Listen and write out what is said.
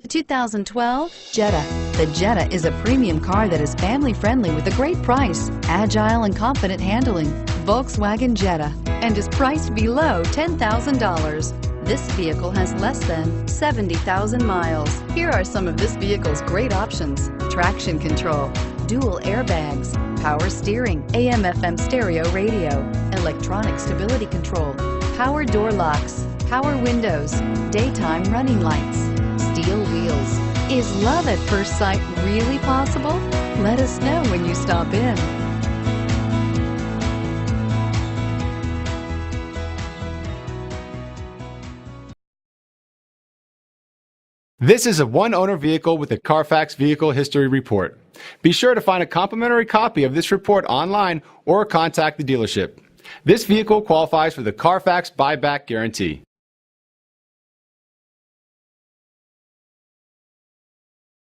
2012 Jetta. The Jetta is a premium car that is family-friendly with a great price, agile and confident handling. Volkswagen Jetta, and is priced below $10,000. This vehicle has less than 70,000 miles. Here are some of this vehicle's great options: traction control, dual airbags, power steering, AM/FM stereo radio, electronic stability control, power door locks, power windows, daytime running lights, steel wheels. Is love at first sight really possible? Let us know when you stop in. This is a one-owner vehicle with a Carfax Vehicle History Report. Be sure to find a complimentary copy of this report online or contact the dealership. This vehicle qualifies for the Carfax Buyback Guarantee.